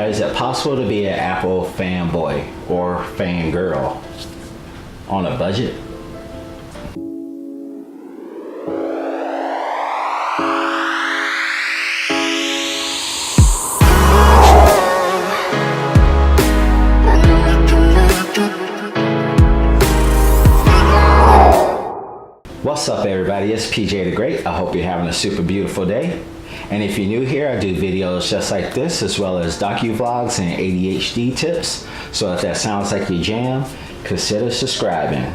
is it possible to be an Apple fanboy or fangirl on a budget? What's up everybody, it's PJ the Great. I hope you're having a super beautiful day. And if you're new here, I do videos just like this, as well as docu-vlogs and ADHD tips. So if that sounds like your jam, consider subscribing.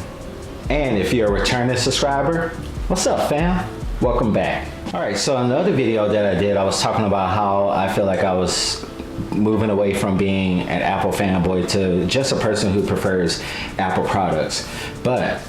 And if you're a returning subscriber, what's up fam? Welcome back. All right, so another video that I did, I was talking about how I feel like I was moving away from being an Apple fanboy to just a person who prefers Apple products. But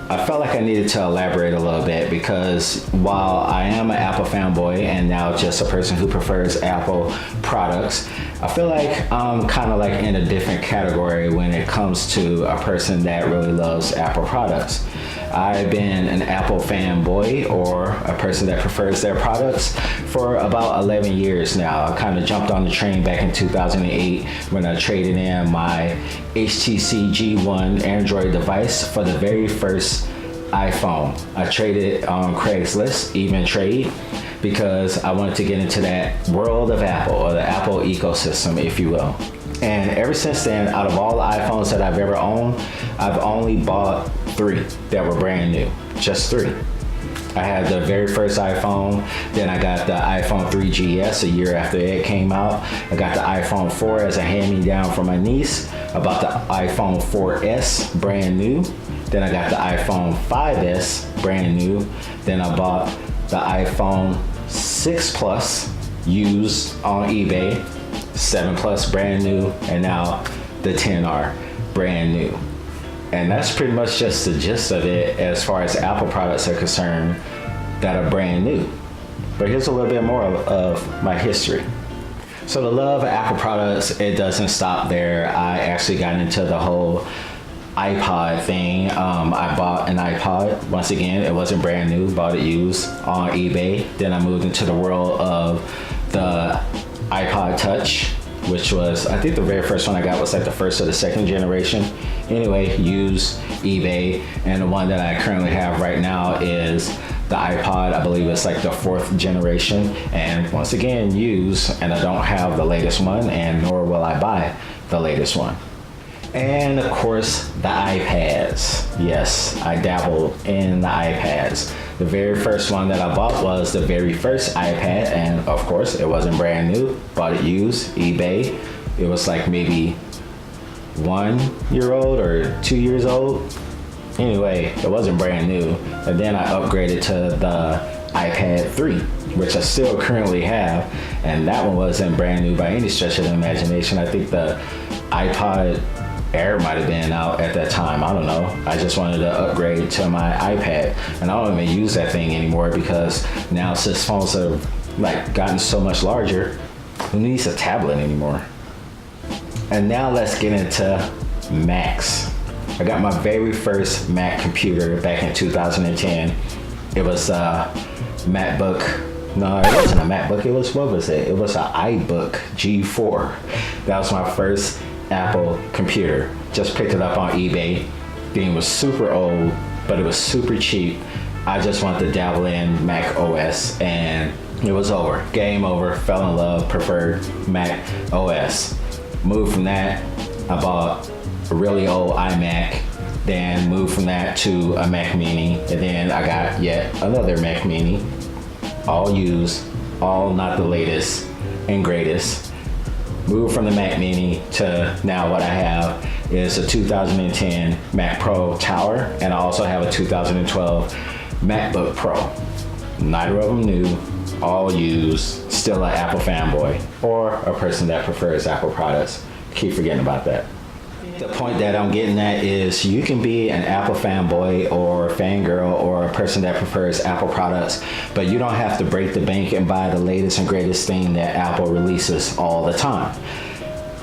I felt like I needed to elaborate a little bit, because while I am an Apple fanboy and now just a person who prefers Apple products, I feel like I'm kind of like in a different category when it comes to a person that really loves Apple products. I've been an Apple fanboy, or a person that prefers their products, for about 11 years now. I kind of jumped on the train back in 2008 when I traded in my HTC G1 Android device for the very first iPhone. I traded on Craigslist, even trade, because I wanted to get into that world of Apple, or the Apple ecosystem, if you will. And ever since then, out of all the iPhones that I've ever owned, I've only bought 3 that were brand new, just 3. I had the very first iPhone, then I got the iPhone 3GS a year after it came out. I got the iPhone 4 as a hand-me-down from my niece. I bought the iPhone 4S brand new. Then I got the iPhone 5S brand new. Then I bought the iPhone 6 Plus used on eBay, 7 Plus brand new, and now the 10R brand new. And that's pretty much just the gist of it as far as Apple products are concerned that are brand new. But here's a little bit more of my history. So the love of Apple products, it doesn't stop there. I actually got into the whole iPod thing. I bought an iPod. Once again, it wasn't brand new, bought it used on eBay. Then I moved into the world of the iPod Touch, which was, I think the very first one I got was like the first or the second generation. Anyway, used, eBay, and the one that I currently have right now is the iPod. I believe it's like the 4th generation, and once again, used, and I don't have the latest one, and nor will I buy the latest one. And of course, the iPads. Yes, I dabbled in the iPads. The very first one that I bought was the very first iPad, and of course, it wasn't brand new. Bought it used, eBay. It was like maybe 1 year old or 2 years old. Anyway, it wasn't brand new. And then I upgraded to the iPad 3, which I still currently have, and that one wasn't brand new by any stretch of the imagination. I think the iPod Air might have been out at that time. I don't know. I just wanted to upgrade to my iPad, and I don't even use that thing anymore, because now since phones have like gotten so much larger, who needs a tablet anymore? And now let's get into Macs. I got my very first Mac computer back in 2010. It was a MacBook. No, it wasn't a MacBook. It was, what was it? It was an iBook G4. That was my first Apple computer. Just picked it up on eBay. Thing was super old, but it was super cheap. I just wanted to dabble in Mac OS, and it was over. Game over. Fell in love. Preferred Mac OS. Moved from that, I bought a really old iMac. Then moved from that to a Mac Mini, and then I got yet another Mac Mini. All used, all not the latest and greatest. Moved from the Mac Mini to now what I have is a 2010 Mac Pro Tower, and I also have a 2012 MacBook Pro. Neither of them new, all used, still an Apple fanboy, or a person that prefers Apple products. Keep forgetting about that. The point that I'm getting at is you can be an Apple fanboy or fangirl or a person that prefers Apple products, but you don't have to break the bank and buy the latest and greatest thing that Apple releases all the time.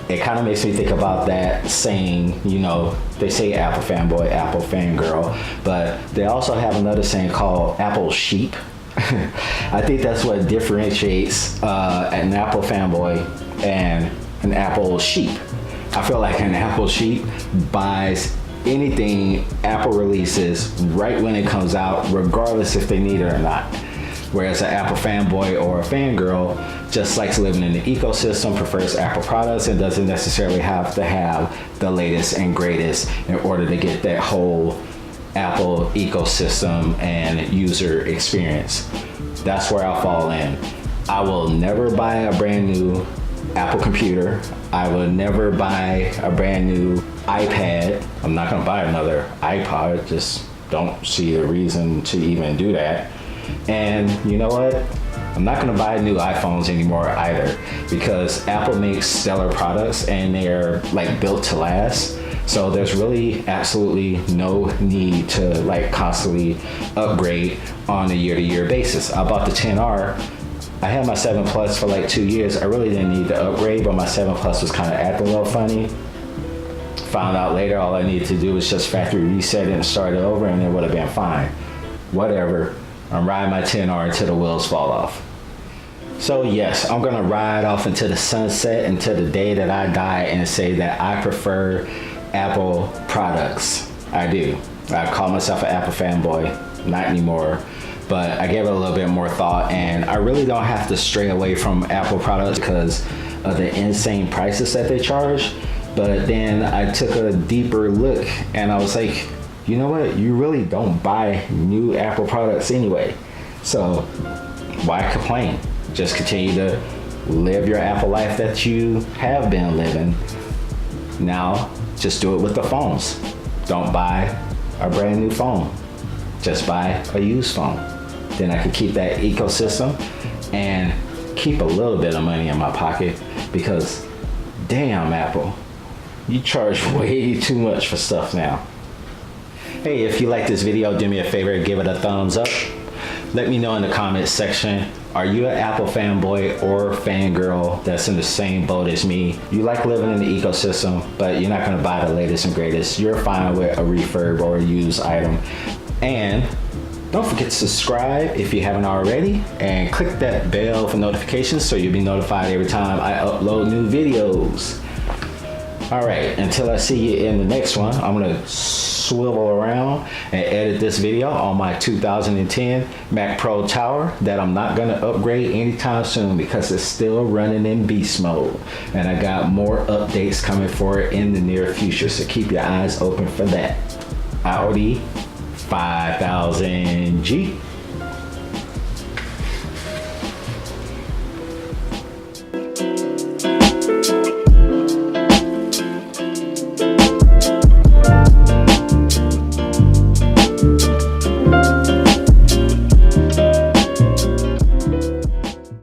It kind of makes me think about that saying, you know, they say Apple fanboy, Apple fangirl, but they also have another saying called Apple sheep. I think that's what differentiates an Apple fanboy and an Apple sheep. I feel like an Apple sheep buys anything Apple releases right when it comes out, regardless if they need it or not. Whereas an Apple fanboy or a fangirl just likes living in the ecosystem, prefers Apple products, and doesn't necessarily have to have the latest and greatest in order to get that whole Apple ecosystem and user experience. That's where I'll fall in. I will never buy a brand new Apple computer. I will never buy a brand new iPad. I'm not gonna buy another iPod, just don't see a reason to even do that. And you know what? I'm not gonna buy new iPhones anymore either, because Apple makes stellar products and they're like built to last. So there's really absolutely no need to like constantly upgrade on a year-to-year basis. I bought the XR. I had my 7 Plus for like 2 years. I really didn't need to upgrade, but my 7 Plus was kind of acting a little funny. Found out later all I needed to do was just factory reset it and start it over, and it would have been fine. Whatever. I'm riding my XR until the wheels fall off. So yes, I'm gonna ride off into the sunset until the day that I die and say that I prefer Apple products. I do. I call myself an Apple fanboy, not anymore, but I gave it a little bit more thought, and I really don't have to stray away from Apple products because of the insane prices that they charge. But then I took a deeper look and I was like, you know what? You really don't buy new Apple products anyway. So why complain? Just continue to live your Apple life that you have been living. Now, just do it with the phones. Don't buy a brand new phone. Just buy a used phone. Then I can keep that ecosystem and keep a little bit of money in my pocket, because damn, Apple, you charge way too much for stuff now. Hey, if you like this video, do me a favor, give it a thumbs up. Let me know in the comments section, are you an Apple fanboy or fangirl that's in the same boat as me? You like living in the ecosystem, but you're not gonna buy the latest and greatest. You're fine with a refurb or a used item. And don't forget to subscribe if you haven't already, and click that bell for notifications so you'll be notified every time I upload new videos. All right, until I see you in the next one, I'm gonna swivel around and edit this video on my 2010 Mac Pro Tower that I'm not gonna upgrade anytime soon because it's still running in beast mode. And I got more updates coming for it in the near future, so keep your eyes open for that. Audi 5000G.